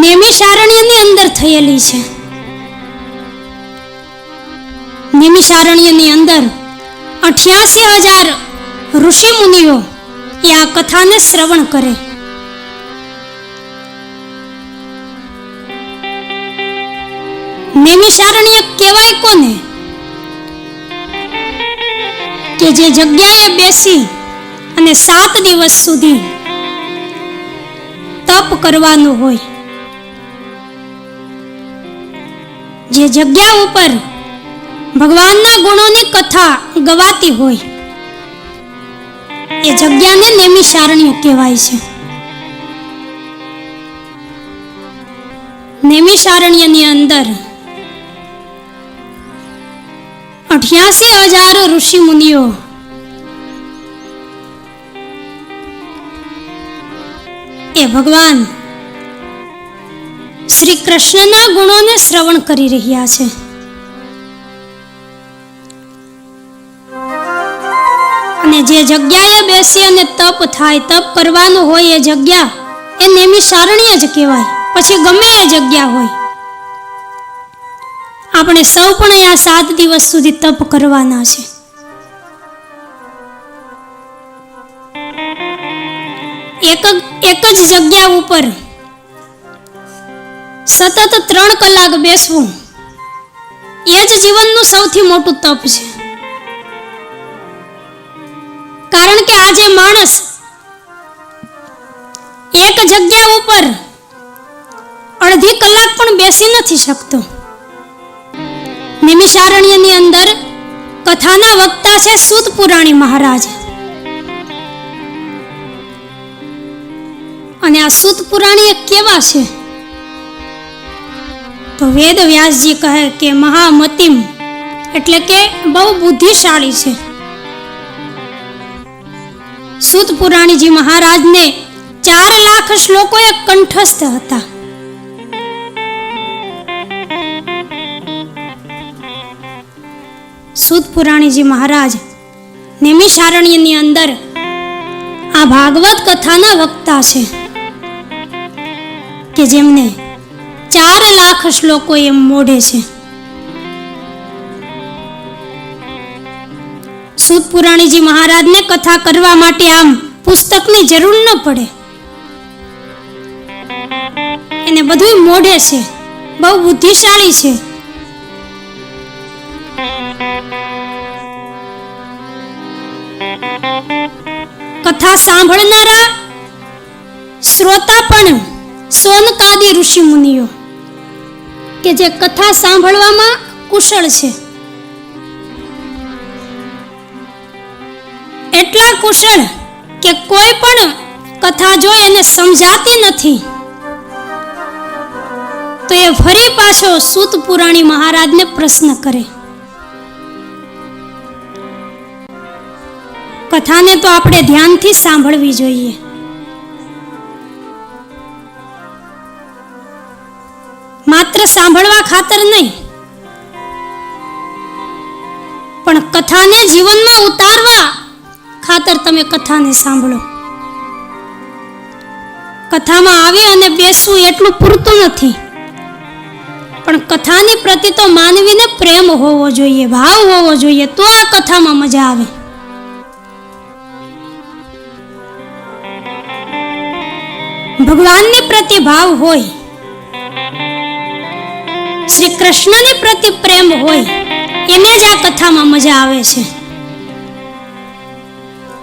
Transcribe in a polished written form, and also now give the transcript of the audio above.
નૈમિષારણ્યની અંદર થયેલી છે. નૈમિષારણ્યની અંદર 88,000 ઋષિ મુનિઓ એ આ કથાને શ્રવણ કરે. નૈમિષારણ્ય કહેવાય કોને? કે જે જગ્યાએ બેસી અને 7 દિવસ સુધી તપ કરવાનું હોય, જે જગ્યા ઉપર ભગવાનના ગુણોની કથા ગવાતી હોય, એ જગ્યાને નૈમિષારણ્ય કહેવાય છે. નૈમિષારણ્યની અંદર 88,000 ઋષિ મુનિઓ એ ભગવાન શ્રી કૃષ્ણના ગુણોને શ્રવણ કરી રહ્યા છે. અને જે જગ્યાએ બેસી અને તપ થાય, તપ કરવાનું હોય, એ જગ્યા એ નૈમિષારણ્ય જ કહેવાય. પછી ગમે એ જગ્યા હોય, આપણે સૌ પણ આ 7 દિવસ સુધી તપ કરવાના છે. એક જ જગ્યા ઉપર સતત 3 કલાક બેસવું એ જ જીવનનું સૌથી મોટું તપ છે. કારણ કે આજે માણસ એક જગ્યા ઉપર અડધી કલાક પણ બેસી નથી શકતો. નૈમિષારણ્યની અંદર કથાના વક્તા છે સૂત પુરાણી મહારાજ. અને આ સૂત પુરાણી કેવા છે? તો વેદ વ્યાસજી કહે કે મહામતિમ, એટલે કે બહુ બુદ્ધિશાળી છે. સૂત પુરાણીજી મહારાજને 4 લાખ શ્લોકો એ કંઠસ્થ હતા. સૂત પુરાણીજી મહારાજ નૈમિષારણ્યની અંદર આ ભાગવત કથાના વક્તા છે, કે જેમને 4 લાખ શ્લોકો એમ મોઢે છે. સૂત પુરાણીજી મહારાજને કથા કરવા માટે આમ પુસ્તકની જરૂર ન પડે, એને બધું મોઢે છે, બહુ બુદ્ધિશાળી છે. કથા સાંભળનારા શ્રોતા પણ સોનકાદી ઋષિ મુનિઓ કે જે કથા સાંભળવામાં કુશળ છે. એટલા કુશળ કે કોઈ પણ કથા જો એને સમજાતી નથી તો એ ફરી પાછો સૂત પુરાણી મહારાજને પ્રશ્ન કરે. કથાને તો આપણે ધ્યાનથી સાંભળવી જોઈએ. માત્ર સાંભળવા ખાતર નહીં, પણ કથાને જીવનમાં ઉતારવા ખાતર તમે કથાને સાંભળો. કથામાં આવી અને બેસવું એટલું પૂરતું નથી, પણ કથાની પ્રતિ તો માનવીને પ્રેમ હોવો જોઈએ, ભાવ હોવો જોઈએ, તો આ કથામાં મજા આવે. ભગવાનની પ્રતિ ભાવ હોય, શ્રી કૃષ્ણની પ્રતિ પ્રેમ હોય, એને જ આ કથામાં મજા આવે છે.